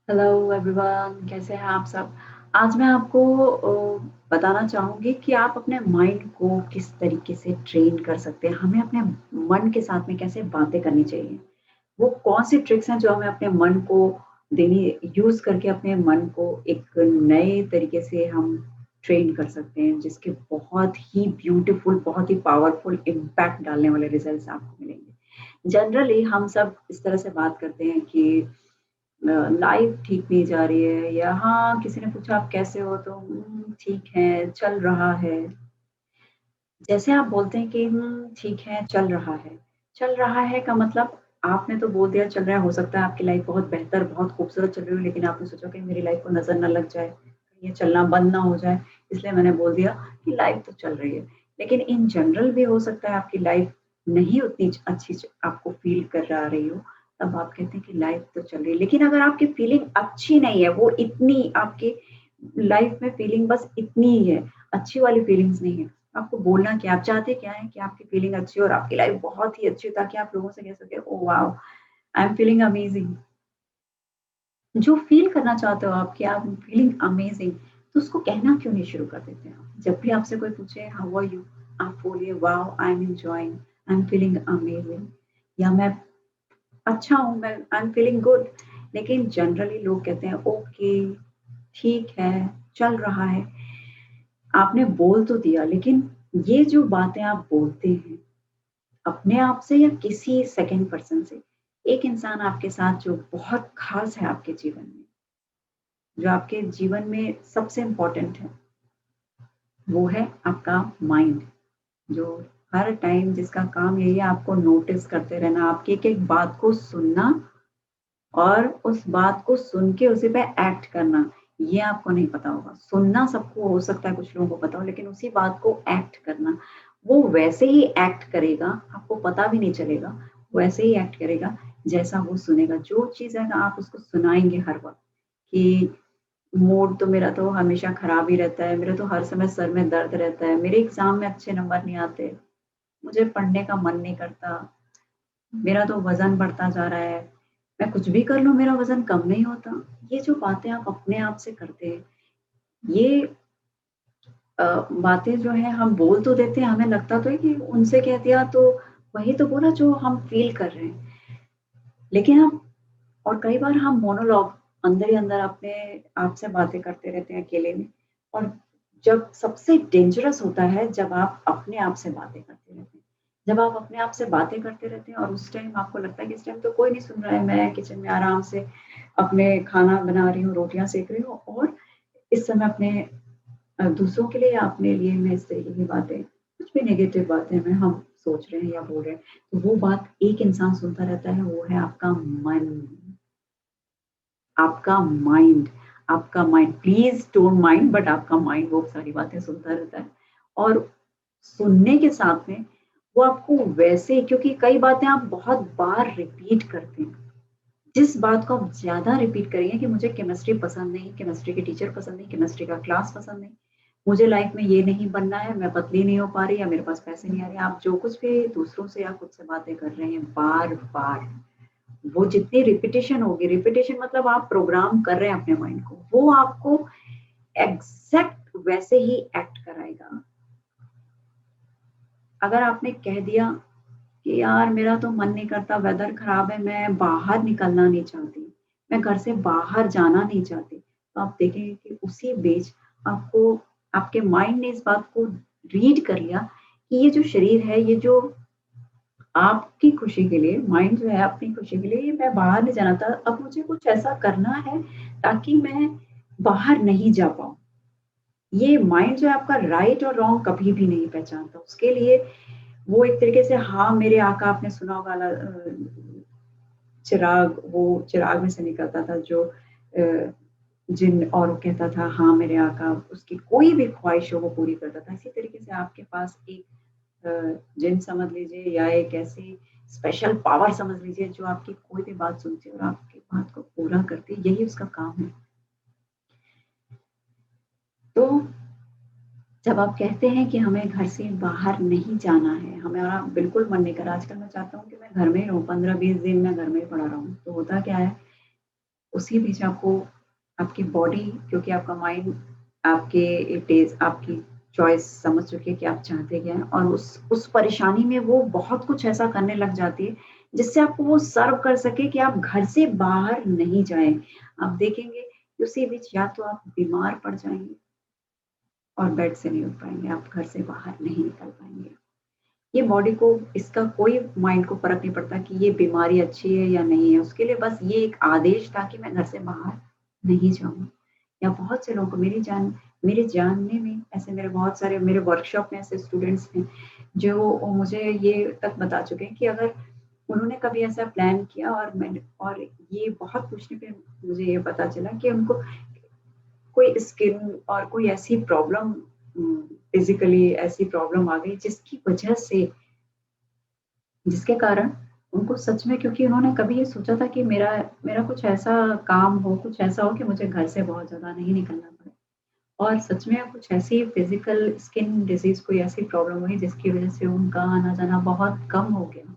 Hello everyone, कैसे हैं आप सब? आज मैं आपको बताना चाहूँगी कि आप अपने माइंड को किस तरीके से ट्रेन कर सकते हैं। हमें अपने मन के साथ में कैसे बातें करनी चाहिए। वो कौन-सी ट्रिक्स हैं जो हमें अपने मन को देनी यूज़ करके अपने मन को एक नए तरीके से हम ट्रेन कर सकते हैं, जिसके बहुत ही ब्यूटीफुल, बहुत ही पावरफुल इम्पैक्ट डालने वाले रिज़ल्ट्स आपको मिलेंगे। जनरली हम सब इस तरह से बात करते हैं कि लाइफ ठीक नहीं जा रही है या हाँ, किसी ने पूछा आप कैसे हो? तो ठीक है, चल रहा है। जैसे आप बोलते हैं कि ठीक है, चल रहा है। चल रहा है का मतलब आपने तो बोल दिया चल रहा है, हो सकता है आपकी लाइफ बहुत बेहतर, बहुत खूबसूरत चल रही हो, लेकिन आपने सोचा कि मेरी लाइफ को नज़र ना लग जाए, ये चलना बंद ना हो जाए, इसलिए मैंने बोल दिया कि लाइफ तो चल रही है। लेकिन इन जनरल भी हो सकता है आपकी लाइफ नहीं उतनी अच्छी आपको फ़ील करा रही हो, तब आप कहते हैं कि लाइफ तो चल रही है। लेकिन अगर आपकी फ़ीलिंग अच्छी नहीं है, वो इतनी आपकी लाइफ में फ़ीलिंग बस इतनी ही है, अच्छी वाली फ़ीलिंग्स नहीं है। आपको बोलना क्या है? आप चाहते क्या हैं कि आपकी फीलिंग अच्छी हो और आपकी लाइफ बहुत ही अच्छी हो ताकि आप लोगों से कह सकें, oh wow! I am feeling amazing. जो फ़ील करना चाहते हो आप कि आप फीलिंग अमेजिंग, तो उसको कहना क्यों नहीं शुरू कर देते हैं आप? जब भी आपसे कोई पूछे हाउ आर यू? आप बोलिए wow! I am enjoying, I am feeling amazing या मैं अच्छा हूँ, मैं आई एम फीलिंग गुड। लेकिन जनरली लोग कहते हैं ओके, ठीक है, चल रहा है। आपने बोल तो दिया लेकिन ये जो बातें आप बोलते हैं अपने आप से या किसी सेकंड पर्सन से, एक इंसान आपके साथ जो बहुत ख़ास है आपके जीवन में, जो आपके जीवन में सबसे इम्पोर्टेंट है, वो है आपका माइंड, जो हर टाइम जिसका काम यही है आपको नोटिस करते रहना, आपकी एक-एक बात को सुनना और उस बात को सुन के उसी पे एक्ट करना, ये आपको नहीं पता होगा। सुनना सबको हो सकता है कुछ लोगों को पता हो, लेकिन उसी बात को एक्ट करना, वो वैसे ही एक्ट करेगा, आपको पता भी नहीं चलेगा, वैसे ही एक्ट करेगा जैसा वो सुनेगा। जो चीज़ है ना आप उसको सुनाएँगे हर वक़्त कि मूड तो मेरा तो हमेशा खराब ही रहता है, मेरा तो हर समय सर में दर्द रहता है, मेरे एग्ज़ाम में अच्छे नंबर नहीं आते, मुझे पढ़ने का मन नहीं करता, मेरा तो वज़न बढ़ता जा रहा है, मैं कुछ भी कर लूँ मेरा वज़न कम नहीं होता। ये जो बातें आप अपने आप से करते हैं, ये बातें जो हैं हम बोल तो देते हैं, हमें लगता तो है कि उनसे कह दिया तो वही तो बोला जो हम फ़ील कर रहे हैं। लेकिन हम और कई बार हम मोनोलॉग अंदर ही अंदर अपने आप से बातें करते रहते हैं अकेले में और जब सबसे डेंजरस होता है जब आप अपने आप से बातें करते रहते हैं। जब आप अपने आप से बातें करते रहते हैं और उस टाइम आपको लगता है कि इस टाइम तो कोई नहीं सुन रहा है, मैं किचन में आराम से अपने खाना बना रही हूँ, रोटियाँ सेक रही हूँ और इस समय अपने दूसरों के लिए या अपने लिए मैं इस तरीके की बातें कुछ भी नेगेटिव बातें में हम सोच रहे हैं या बोल रहे हैं, तो वो बात एक इंसान सुनता रहता है, वो है आपका मन। आपका माइंड आपका mind please don't mind but आपका माइंड वो सारी बातें सुनता रहता है और सुनने के साथ में वो आपको वैसे क्योंकि कई बातें आप बहुत बार रिपीट करते हैं। जिस बात को आप ज़्यादा रिपीट करेंगे कि मुझे केमिस्ट्री पसंद नहीं, केमिस्ट्री के टीचर पसंद नहीं, केमिस्ट्री का क्लास पसंद नहीं, मुझे लाइफ में ये नहीं बनना है, मैं पतली नहीं हो पा रही या मेरे पास पैसे नहीं आ रहे। आप जो कुछ भी दूसरों से या खुद से बातें कर रहे हैं बार-बार वो जितनी रिपिटिशन होगी रिपिटिशन मतलब आप प्रोग्राम कर रहे हैं अपने माइंड को, वो आपको एग्ज़ैक्ट वैसे ही एक्ट कराएगा। अगर आपने कह दिया कि यार मेरा तो मन नहीं करता, वेदर खराब है, मैं बाहर निकलना नहीं चाहती, मैं घर से बाहर जाना नहीं चाहती, तो आप देखेंगे कि उसी बीच आपको आपके माइंड ने इस बात को रीड कर लिया कि ये जो शरीर है, ये जो आपकी खुशी के लिए माइंड जो है अपनी खुशी के लिए ये मैं बाहर नहीं जाना था, अब मुझे कुछ ऐसा करना है ताकि मैं बाहर नहीं जा पाऊँ। ये माइंड जो है आपका राइट और रॉन्ग कभी भी नहीं पहचानता। उसके लिए वो एक तरीके से हाँ, मेरे आका आपने सुना होगा चिराग वो चिराग में से निकलता था जो जिन और वो कहता था हाँ, मेरे आका उसकी कोई भी ख्वाहिश हो वो पूरी करता था। इसी तरीके से आपके पास एक जिन समझ लीजिए या एक ऐसी स्पेशल पावर समझ लीजिए जो आपकी कोई भी बात सुनती है और आपकी बात को पूरा करती है, यही उसका काम है। तो जब आप कहते हैं कि हमें घर से बाहर नहीं जाना है, हमारा बिल्कुल मन नहीं कर रहा, आजकल मैं चाहता हूँ कि मैं घर में ही रहूँ, 15-20 दिन मैं घर में ही पड़ा रहूँ। तो होता क्या है, उसी बीच आपको आपकी बॉडी, क्योंकि आपका माइंड आपके टेस्ट, आपकी चॉइस समझ चुकी है कि आप चाहते क्या हैं, और उस परेशानी में वो बहुत कुछ ऐसा करने लग जाती है, जिससे आपको वो सर्व कर सके कि आप घर से बाहर नहीं जाएँ। आप देखेंगे कि उसी बीच या तो आप बीमार पड़ जाएँगे और बेड से नहीं उठ पाएँगे, आप घर से बाहर नहीं निकल पाएँगे। ये बॉडी को, इसका कोई माइंड को फ़र्क नहीं पड़ता कि ये बीमारी अच्छी है या नहीं है, उसके लिए बस ये एक आदेश था कि मैं घर से बाहर नहीं जाऊँ। या बहुत से लोगों को, मेरे जानने में ऐसे, मेरे बहुत सारे मेरे वर्कशॉप में ऐसे स्टूडेंट्स हैं, जो मुझे ये तक बता चुके हैं कि अगर उन्होंने कभी ऐसा प्लान किया और ये बहुत पूछने पे मुझे ये पता चला कि उनको कोई स्किन और कोई ऐसी प्रॉब्लम, फिज़िकली ऐसी प्रॉब्लम आ गई जिसकी वजह से, जिसके कारण उनको सच में, क्योंकि उन्होंने कभी ये सोचा था कि मेरा मेरा कुछ ऐसा काम हो, कुछ ऐसा हो कि मुझे घर से बहुत ज़्यादा नहीं निकलना पड़े। और सच में कुछ ऐसी फिज़िकल स्किन डिज़ीज़, कोई ऐसी प्रॉब्लम हुई जिसकी वज़ह से उनका आना-जाना बहुत कम हो गया।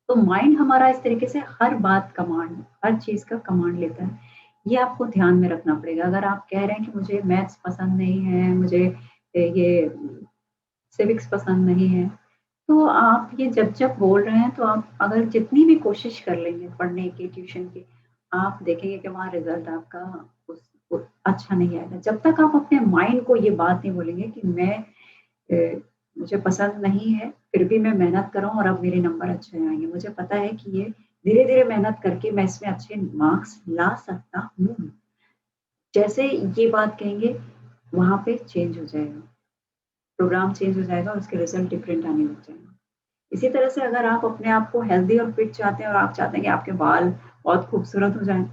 तो माइंड हमारा इस तरीके से हर चीज़ का कमांड लेता है। ये आपको ध्यान में रखना पड़ेगा। अगर आप कह रहे हैं कि मुझे मैथ्स पसंद नहीं है, मुझे ये सिविक्स पसंद नहीं है, तो आप ये जब-जब बोल रहे हैं, तो आप अगर जितनी भी कोशिश कर लेंगे पढ़ने की, ट्यूशन की, आप देखेंगे कि वहाँ रिज़ल्ट आपका उस उ अच्छा नहीं आएगा। जब तक आप अपने माइंड को ये बात नहीं बोलेंगे कि मुझे पसंद नहीं है, फिर भी मैं मेहनत कर रहा हूँ और अब मेरे नंबर अच्छे आएँगे। मुझे पता है कि ये धीरे-धीरे मेहनत करके मैं इसमें अच्छे मार्क्स ला सकता हूँ। जैसे ये बात कहेंगे, वहाँ पे चेंज हो जाएगा, प्रोग्राम चेंज हो जाएगा और उसके रिज़ल्ट डिफरेंट आने लग जाएँगे। इसी तरह से अगर आप अपने आप को हेल्दी और फिट चाहते हैं और आप चाहते हैं कि आपके बाल बहुत खूबसूरत हो जाएँ,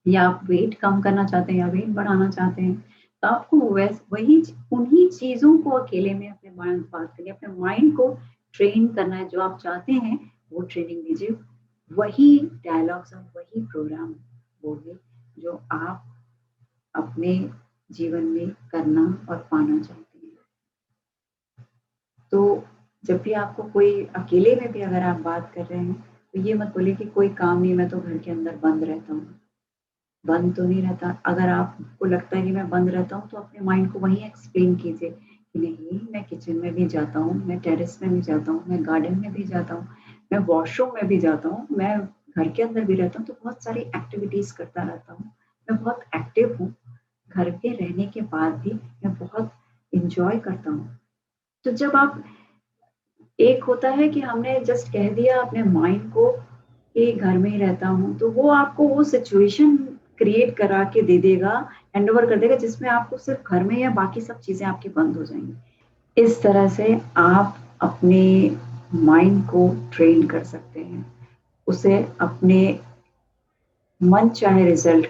या आप वेट कम करना चाहते हैं या वेट बढ़ाना चाहते हैं, तो आपको उन्हीं चीज़ों को अकेले में अपने माइंड बात करिए, अपने माइंड को ट्रेन करना है, जो आप चाहते हैं, वो ट्रेनिंग दीजिए। वही डायलॉग्स और वही प्रोग्राम बोलिए, जो आप अपने जीवन में करना और पाना चाहते हैं। तो जब भी आपको कोई अकेले में भी अगर आप बात कर रहे हैं, तो ये मत बोलिए कि कोई काम नहीं, मैं तो घर के अंदर बंद रहता हूँ। बंद तो नहीं रहता। अगर आपको लगता है कि मैं बंद रहता हूँ, तो अपने माइंड को वहीं एक्सप्लेन कीजिए कि नहीं, मैं किचन में भी जाता हूँ, मैं टेरेस में भी जाता हूँ, मैं गार्डन में भी जाता हूँ, मैं वॉशरूम में भी जाता हूँ, मैं घर के अंदर भी रहता हूँ, तो बहुत सारी एक्टिविटीज़ करता रहता हूँ। मैं बहुत एक्टिव हूँ। घर पे रहने के बाद भी मैं बहुत एन्जॉय करता हूँ। तो जब आप, एक होता है कि हमने जस्ट कह दिया अपने माइंड को कि घर में ही रहता हूँ, तो वो आपको वो सिचुएशन क्रिएट करा के दे देगा, हैंडओवर कर देगा, जिसमें आपको सिर्फ़ घर में या बाकी सब चीज़ें आपकी बंद हो जाएँगी। इस तरह से आप अपने माइंड को ट्रेन कर सकते हैं। उसे अपने मनचाहे रिज़ल्ट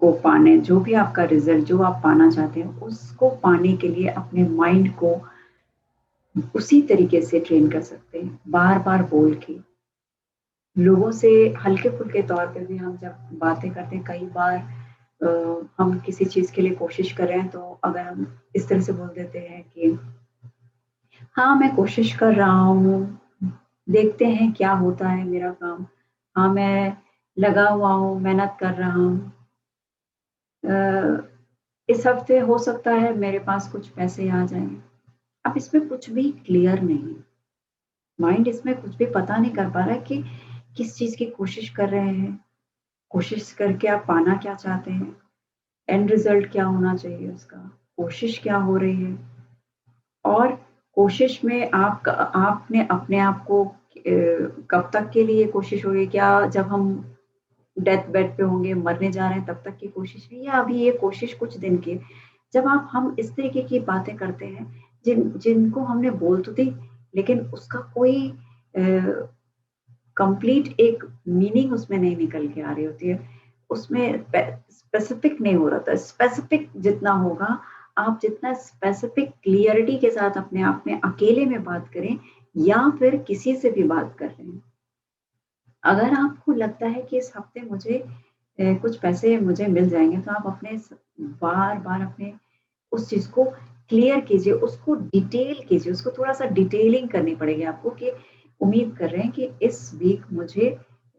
को पाने, जो भी आपका रिज़ल्ट जो आप पाना चाहते हैं, उसको पाने के लिए अपने माइंड को उसी तरीके से ट्रेन कर सकते हैं, बार-बार बोल के। लोगों से हल्के-फुल्के तौर पे भी हम जब बातें करते हैं, कई बार अ, हम किसी चीज़ के लिए कोशिश कर रहे हैं, तो अगर हम इस तरह से बोल देते हैं कि हाँ, मैं कोशिश कर रहा हूँ, देखते हैं क्या होता है मेरा काम। हाँ, मैं लगा हुआ हूँ, मेहनत कर रहा हूँ। अ, इस हफ्ते हो सकता है मेरे पास कुछ पैसे आ जाएँ। अब इसमें कुछ भी क्लियर नहीं, माइंड इसमें कुछ भी पता नहीं कर पा रहा है कि किस चीज़ की कोशिश कर रहे हैं, कोशिश करके आप पाना क्या चाहते हैं, एंड रिज़ल्ट क्या होना चाहिए उसका, कोशिश क्या हो रही है, और कोशिश में आपने अपने आप को कब तक के लिए कोशिश हो रही है? क्या जब हम डेथ बेड पे होंगे, मरने जा रहे हैं, तब तक की कोशिश है, या अभी ये कोशिश कुछ दिन की है? जब हम इस तरीके की बातें करते हैं, जिनको हमने बोल तो दी, लेकिन उसका कोई अ, कंप्लीट एक मीनिंग उसमें नहीं निकल के आ रही होती है। उसमें स्पेसिफिक नहीं हो रहा था। स्पेसिफिक जितना होगा, आप जितना स्पेसिफिक क्लियरिटी के साथ अपने आप में अकेले में बात करें, या फिर किसी से भी बात कर रहे हैं। अगर आपको लगता है कि इस हफ्ते मुझे कुछ पैसे मुझे मिल जाएँगे, तो आप अपने स बार-बार अपने उस चीज़ को क्लियर कीजिए, उसको डिटेल कीजिए, उसको थोड़ा-सा डिटेलिंग करनी पड़ेगी आपको कि उम्मीद कर रहे हैं कि इस वीक मुझे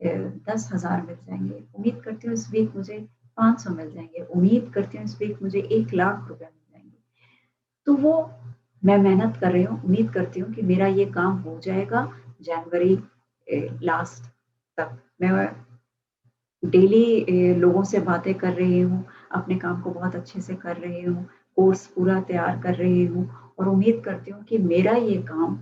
10,000 मिल जाएँगे, उम्मीद करती हूँ इस वीक मुझे 500 मिल जाएँगे, उम्मीद करती हूँ इस वीक मुझे 1 लाख रुपए मिल जाएँगे। तो वो मैं मेहनत कर रही हूँ, उम्मीद करती हूँ कि मेरा ये काम हो जाएगा जनवरी लास्ट तक। मैं डेली लोगों से बातें कर रही हूँ, अपने काम को बहुत अच्छे से कर रही हूँ, कोर्स पूरा तैयार कर रही हूँ और उम्मीद करती हूँ कि मेरा ये काम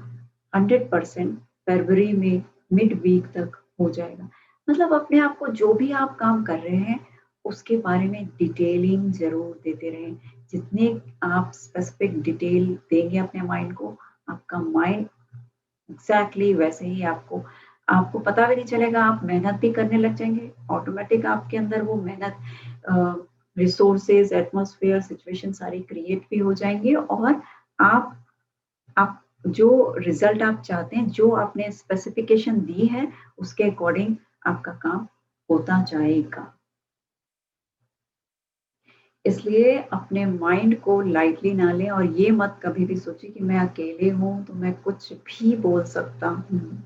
100% फरवरी में मिड वीक तक हो जाएगा। मतलब अपने आप को जो भी आप काम कर रहे हैं, उसके बारे में डिटेलिंग ज़रूर देते रहें। जितने आप स्पेसिफिक डिटेल देंगे अपने माइंड को, आपका माइंड एग्ज़ैक्टली वैसे ही आपको आपको पता भी नहीं चलेगा, आप मेहनत भी करने लग जाएँगे, ऑटोमैटिक आपके अंदर वो मेहनत रिसोर्सेज़, एटमॉस्फेयर, सिचुएशन सारी क्रिएट भी हो जाएँगे और आप आप जो रिज़ल्ट आप चाहते हैं, जो आपने स्पेसिफ़िकेशन दी है, उसके अकॉर्डिंग आपका काम होता जाएगा। इसलिए अपने माइंड को लाइटली ना लें और ये मत कभी भी सोचिए कि मैं अकेले हूँ, तो मैं कुछ भी बोल सकता हूँ।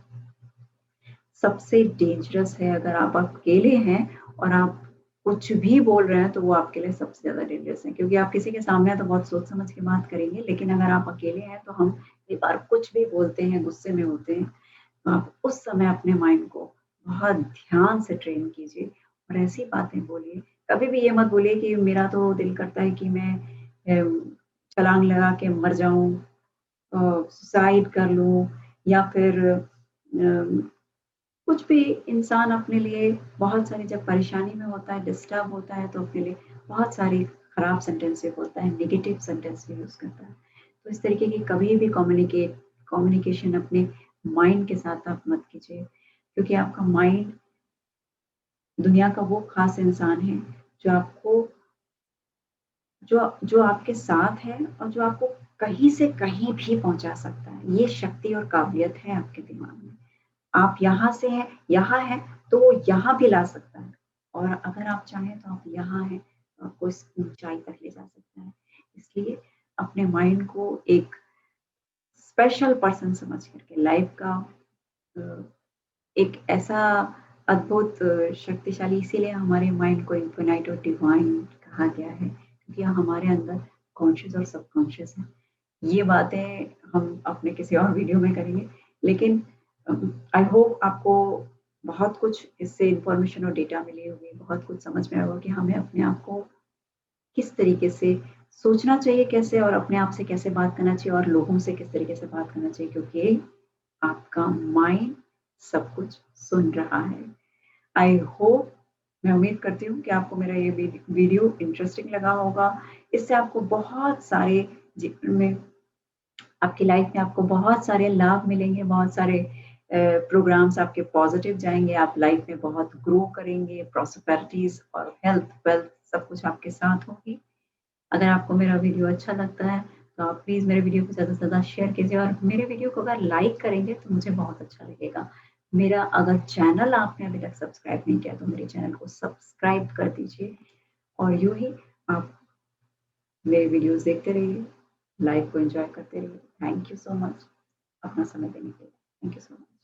सबसे डेंजरस है अगर आप अकेले हैं और आप कुछ भी बोल रहे हैं, तो वो आपके लिए सबसे ज़्यादा डेंजरस है क्योंकि आप किसी के सामने हैं तो बहुत सोच समझ के बात करेंगे, लेकिन अगर आप अकेले हैं तो हम कई बार कुछ भी बोलते हैं, गुस्से में होते हैं, तो आप उस समय अपने माइंड को बहुत ध्यान से ट्रेन कीजिए और ऐसी बातें बोलिए। कभी भी ये मत बोलिए कि मेरा तो दिल करता है कि मैं छलांग लगा के मर जाऊँ, सुसाइड कर लूँ या फिर कुछ भी इंसान अपने लिए बहुत सारी जब परेशानी में होता है, डिस्टर्ब होता है तो अपने लिए बहुत सारी खराब सेंटेंस भी बोलता है, नेगेटिव सेंटेंस भी यूज़ करता है। तो इस तरीके की कभी भी कम्युनिकेशन अपने माइंड के साथ आप मत कीजिए, क्योंकि आपका माइंड दुनिया का वो ख़ास इंसान है, जो आपको जो आपके साथ है और जो आपको कहीं से कहीं भी पहुँचा सकता है। ये शक्ति और काबिलियत है आपके दिमाग में। आप यहाँ हैं, तो वो यहाँ भी ला सकता है और अगर आप चाहें तो आप यहाँ हैं, तो आपको इस ऊँचाई तक ले जा सकता है। इसलिए अपने माइंड को एक स्पेशल पर्सन समझ कर के लाइफ़ का अ, एक ऐसा अद्भुत शक्तिशाली इसीलिए हमारे माइंड को इन्फिनाइट और डिवाइन कहा गया है, क्योंकि हमारे अंदर कॉन्शियस और सबकॉन्शियस है। ये बातें हम अपने किसी और वीडियो में करेंगे, लेकिन आई होप आपको बहुत कुछ इससे इन्फॉर्मेशन और डेटा मिली होगी, बहुत कुछ समझ में आया होगा कि हमें अपने आप को किस तरीके से सोचना चाहिए कैसे और अपने आप से कैसे बात करना चाहिए और लोगों से किस तरीके से बात करना चाहिए क्योंकि आपका माइंड सब कुछ सुन रहा है। आई होप मैं उम्मीद करती हूँ कि आपको मेरा ये वीडियो इंटरेस्टिंग लगा होगा। इससे आपको बहुत सारे जीवन में आपकी लाइफ में आपको बहुत सारे लाभ मिलेंगे, बहुत सारे प्रोग्राम्स आपके पॉज़िटिव जाएँगे, आप लाइफ में बहुत ग्रो करेंगे, प्रॉस्पेरिटीज़ और हेल्थ, वेल्थ सब कुछ आपके साथ होगी। अगर आपको मेरा वीडियो अच्छा लगता है, तो आप प्लीज़ मेरे वीडियो को ज़्यादा से ज़्यादा शेयर कीजिए और मेरे वीडियो को अगर लाइक करेंगे, तो मुझे बहुत अच्छा लगेगा। मेरा अगर चैनल आपने अभी तक सब्सक्राइब नहीं किया, तो मेरे चैनल को सब्सक्राइब कर दीजिए और यूँ ही आप मेरे वीडियोज़ देखते रहिए, लाइफ को एन्जॉय करते रहिए। थैंक यू सो मच अपना समय देने के लिए। Thank you so much.